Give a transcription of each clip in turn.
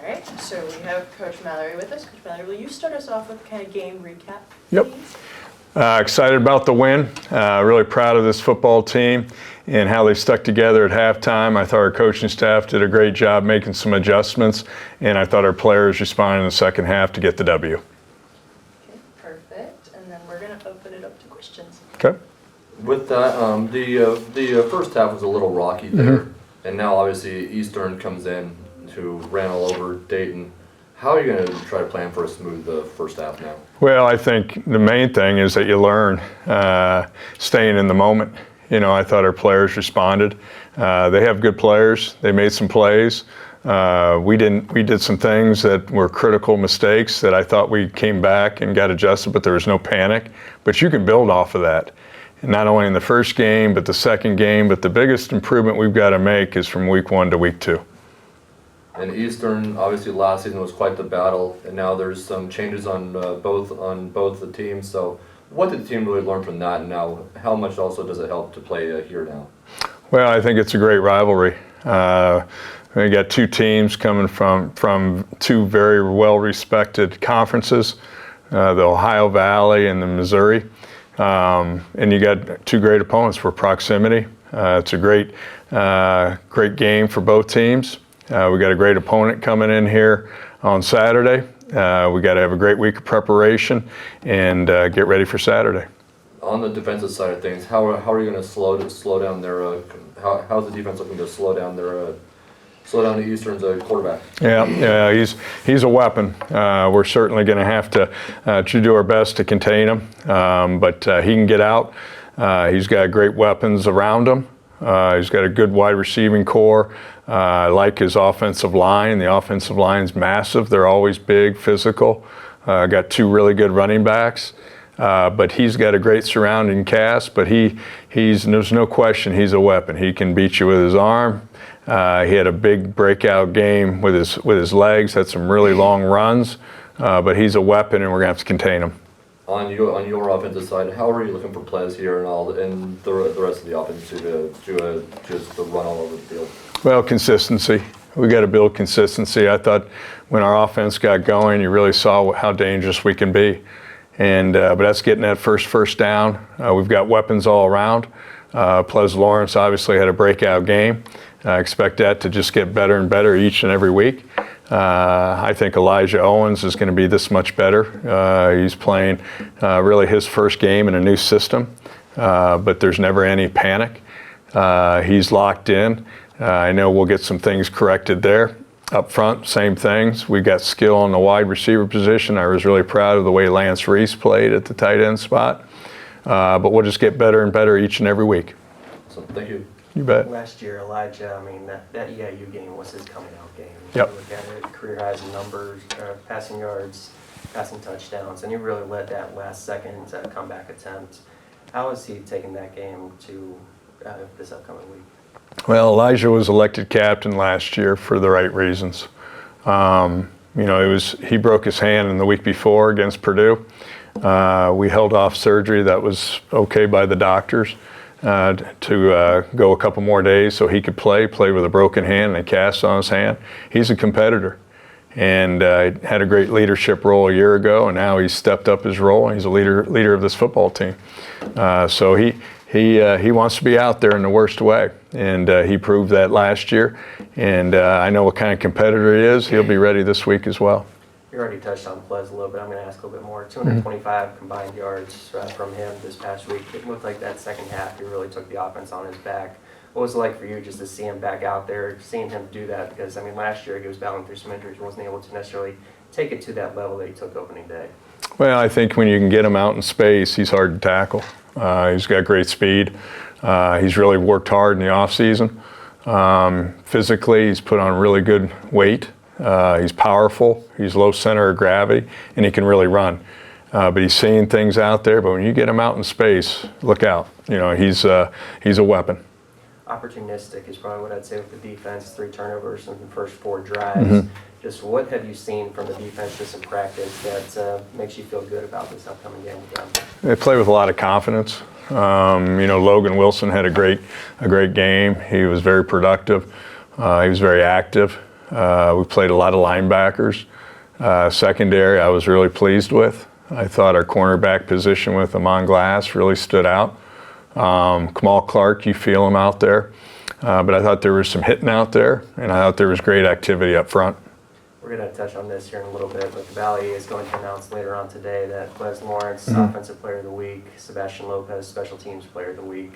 right, so we have Coach Mallory with us. Coach Mallory, will you start us off with kind of game recap? Yep. Excited about the win. Really proud of this football team and how they stuck together at halftime. I thought our coaching staff did a great job making some adjustments, and I thought our players responded in the second half to get the W. Okay, perfect. And then we're going to open it up to questions. Okay. With that, the first half was a little rocky there, and now obviously Eastern comes in who ran all over Dayton. How are you going to try to plan for a smooth first half now? Well, I think the main thing is that you learn staying in the moment. You know, I thought our players responded. They have good players. They made some plays. We did some things that were critical mistakes that I thought we came back and got adjusted, but there was no panic. But you can build off of that. And not only in the first game, but the second game. But the biggest improvement we've got to make is from week 1 to week 2. And Eastern, obviously last season was quite the battle, and now there's some changes on both the teams. So what did the team really learn from that, and now how much also does it help to play here now? Well, I think it's a great rivalry. We got two teams coming from two very well-respected conferences, the Ohio Valley and the Missouri. And you got two great opponents for proximity. It's a great game for both teams. We got a great opponent coming in here on Saturday. We got to have a great week of preparation and get ready for Saturday. On the defensive side of things, how are you going to slow down their? How's the defense looking to slow down the Eastern's quarterback? Yeah, he's a weapon. We're certainly going to have to do our best to contain him, but he can get out. He's got great weapons around him. He's got a good wide receiving core. I like his offensive line. The offensive line's massive. They're always big, physical. Got two really good running backs. But he's got a great surrounding cast. But there's no question he's a weapon. He can beat you with his arm. He had a big breakout game with his legs. Had some really long runs. But he's a weapon, and we're gonna have to contain him. On your offensive side, how are you looking for plays here and the rest of the offense to just run all over the field? Well, consistency. We got to build consistency. I thought when our offense got going, you really saw how dangerous we can be. And but that's getting that first down. We've got weapons all around. Plus Lawrence obviously had a breakout game. I expect that to just get better and better each and every week. I think Elijah Owens is going to be this much better. He's playing really his first game in a new system, but there's never any panic. He's locked in. I know we'll get some things corrected there. Up front, same things. We got skill on the wide receiver position. I was really proud of the way Lance Reese played at the tight end spot. But we'll just get better and better each and every week. So, thank you. You bet. Last year, Elijah, I mean, that EIU game was his coming out game. Yep. You look at it, career highs in numbers, passing yards, passing touchdowns, and he really led that last second comeback attempt. How is he taking that game to this upcoming week? Well, Elijah was elected captain last year for the right reasons. You know, he broke his hand in the week before against Purdue. We held off surgery that was okay by the doctors to go a couple more days so he could play with a broken hand and a cast on his hand. He's a competitor and had a great leadership role a year ago, and now he's stepped up his role and he's a leader of this football team. So he wants to be out there in the worst way, and he proved that last year. And I know what kind of competitor he is. He'll be ready this week as well. You already touched on plays a little bit. I'm going to ask a little bit more. 225 combined yards from him this past week. It looked like that second half he really took the offense on his back. What was it like for you just to see him back out there, seeing him do that? Because, I mean, last year he was battling through some injuries, wasn't able to necessarily take it to that level that he took opening day. Well, I think when you can get him out in space, he's hard to tackle. He's got great speed. He's really worked hard in the offseason. Physically, he's put on really good weight. He's powerful. He's low center of gravity, and he can really run. But he's seeing things out there. But when you get him out in space, look out. You know, he's a weapon. Opportunistic is probably what I'd say with the defense. 3 turnovers in the first 4 drives. Just what have you seen from the defense just in practice that makes you feel good about this upcoming game with them? They play with a lot of confidence. You know, Logan Wilson had a great game. He was very productive. He was very active. We played a lot of linebackers. Secondary, I was really pleased with. I thought our cornerback position with Amon Glass really stood out. Kamal Clark, you feel him out there. But I thought there was some hitting out there, and I thought there was great activity up front. We're going to touch on this here in a little bit, but the Valley is going to announce later on today that Ques Lawrence, Offensive Player of the Week, Sebastian Lopez, Special Teams Player of the Week.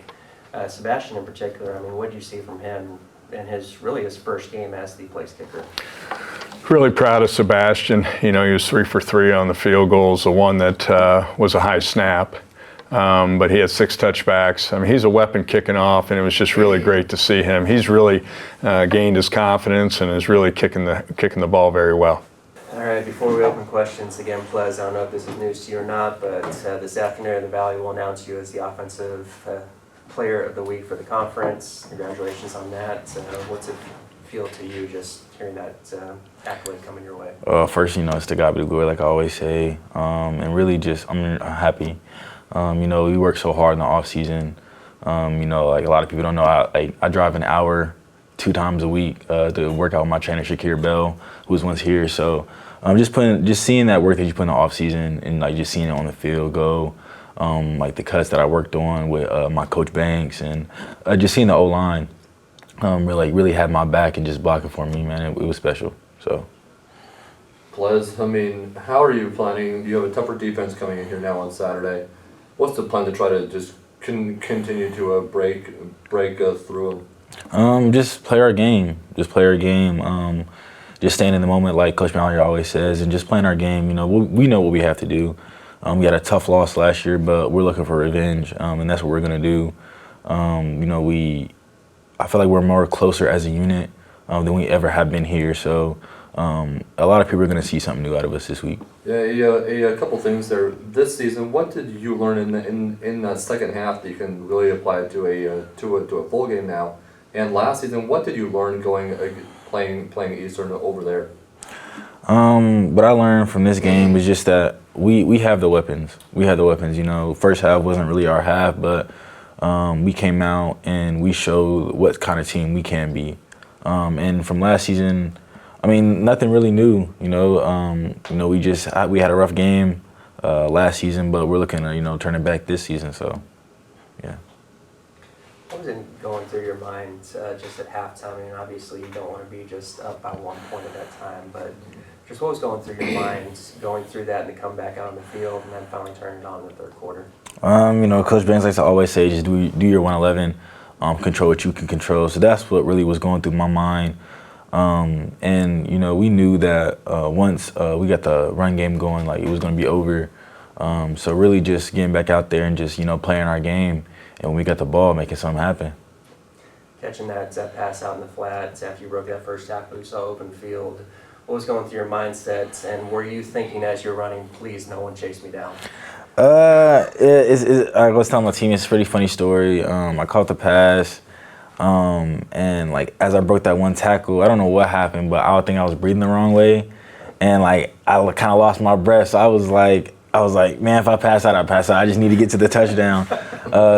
Sebastian in particular, I mean, what did you see from him in his first game as the place kicker? Really proud of Sebastian. You know, he was 3 for 3 on the field goals, the one that was a high snap. But he had 6 touchbacks. I mean, he's a weapon kicking off, and it was just really great to see him. He's really gained his confidence and is really kicking the ball very well. All right, before we open questions, again, Plez, I don't know if this is news to you or not, but this afternoon the Valley will announce you as the Offensive Player of the Week for the conference. Congratulations on that. What's it feel to you just hearing that accolade coming your way? First, you know, it's to God be the glory, like I always say, and really just I'm happy. You know, we work so hard in the off season. You know, like a lot of people don't know, I drive an hour 2 times a week to work out with my trainer Shakir Bell, who was once here. So just seeing that work that you put in the off season and like just seeing it on the field go, like the cuts that I worked on with my coach Banks and just seeing the O line really had my back and just blocking for me, man. It was special. So. Plez, I mean, how are you planning? You have a tougher defense coming in here now on Saturday. What's the plan to try to just continue to break through them? Just play our game. Just play our game. Just staying in the moment, like Coach Mallory always says, and just playing our game. You know, we know what we have to do. We had a tough loss last year, but we're looking for revenge, and that's what we're gonna do. You know, I feel like we're more closer as a unit than we ever have been here. So a lot of people are going to see something new out of us this week. Yeah, a couple things there. This season, what did you learn in that second half that you can really apply to a full game now? And last season, what did you learn playing Eastern over there? What I learned from this game is just that we have the weapons. We have the weapons. You know, first half wasn't really our half, but we came out and we showed what kind of team we can be. And from last season, I mean, nothing really new. You know, we had a rough game last season, but we're looking to turn it back this season. So, yeah. What was it going through your mind just at halftime? I mean, obviously you don't want to be just up by 1 point at that time, but just what was going through your mind going through that and to come back out on the field and then finally turn it on in the third quarter? You know, Coach Banks likes to always say, just do your 111, control what you can control. So that's what really was going through my mind. And, you know, we knew that once we got the run game going, like, it was going to be over. So really just getting back out there and just, playing our game. And when we got the ball, making something happen. Catching that pass out in the flats after you broke that first tackle, you saw open field. What was going through your mindset? And were you thinking as you're running, please, no one chase me down? I was telling my team, it's a pretty funny story. I caught the pass. And like as I broke that one tackle, I don't know what happened, but I think I was breathing the wrong way, and like I kind of lost my breath. So I was like, man, if I pass out, I pass out. I just need to get to the touchdown.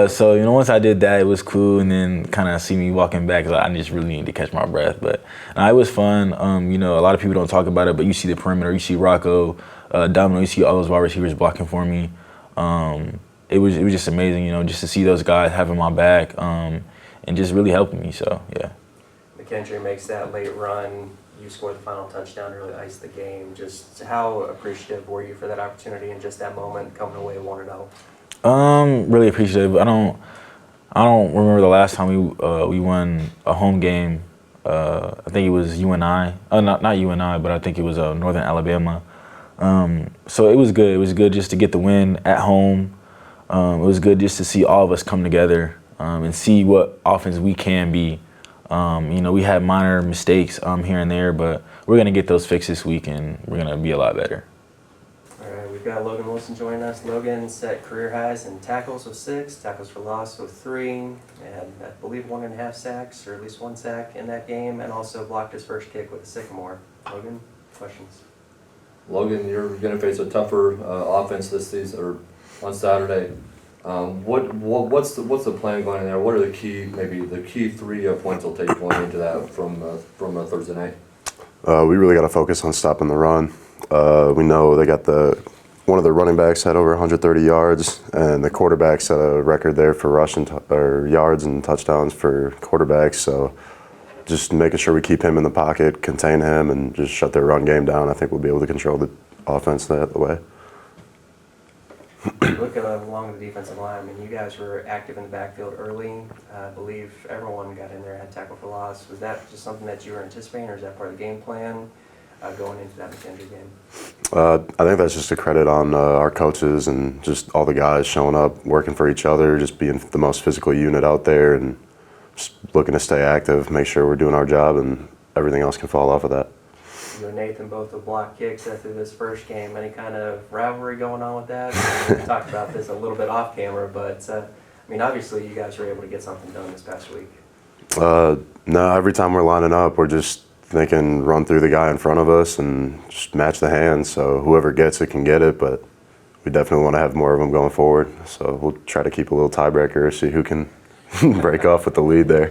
So once I did that, it was cool, and then kind of see me walking back, I just really needed to catch my breath. But it was fun. A lot of people don't talk about it, but you see the perimeter, you see Rocco, Domino, you see all those wide receivers blocking for me. It was just amazing, just to see those guys having my back. And just really helping me, so yeah. McKendry makes that late run. You score the final touchdown to really ice the game. Just how appreciative were you for that opportunity and just that moment coming away 1-0? Really appreciative. I don't remember the last time we won a home game. I think it was UNI. Not UNI, but I think it was Northern Alabama. So it was good. It was good just to get the win at home. It was good just to see all of us come together. And see what offense we can be. We had minor mistakes here and there, but we're going to get those fixed this week, and we're going to be a lot better. All right, we've got Logan Wilson joining us. Logan set career highs in tackles with 6, tackles for loss with 3, and I believe 1.5 sacks, or at least 1 sack in that game, and also blocked his first kick with a sycamore. Logan, questions? Logan, you're going to face a tougher offense this season, or on Saturday. What's the plan going in there? What are the key 3 points you'll take going into that from Thursday night? We really got to focus on stopping the run. We know they got one of their running backs had over 130 yards, and the quarterback set a record there for rushing or yards and touchdowns for quarterbacks. So just making sure we keep him in the pocket, contain him, and just shut their run game down. I think we'll be able to control the offense that way. Looking along the defensive line, I mean, you guys were active in the backfield early. I believe everyone got in there, had tackle for loss. Was that just something that you were anticipating, or is that part of the game plan going into that McKendree game? I think that's just a credit on our coaches and just all the guys showing up, working for each other, just being the most physical unit out there, and just looking to stay active, make sure we're doing our job, and everything else can fall off of that. You and Nathan both with block kicks after this first game. Any kind of rivalry going on with that? We talked about this a little bit off camera, but I mean, obviously you guys were able to get something done this past week. No, every time we're lining up, we're just thinking run through the guy in front of us and just match the hands. So whoever gets it can get it, but we definitely want to have more of them going forward. So we'll try to keep a little tiebreaker, see who can break off with the lead there.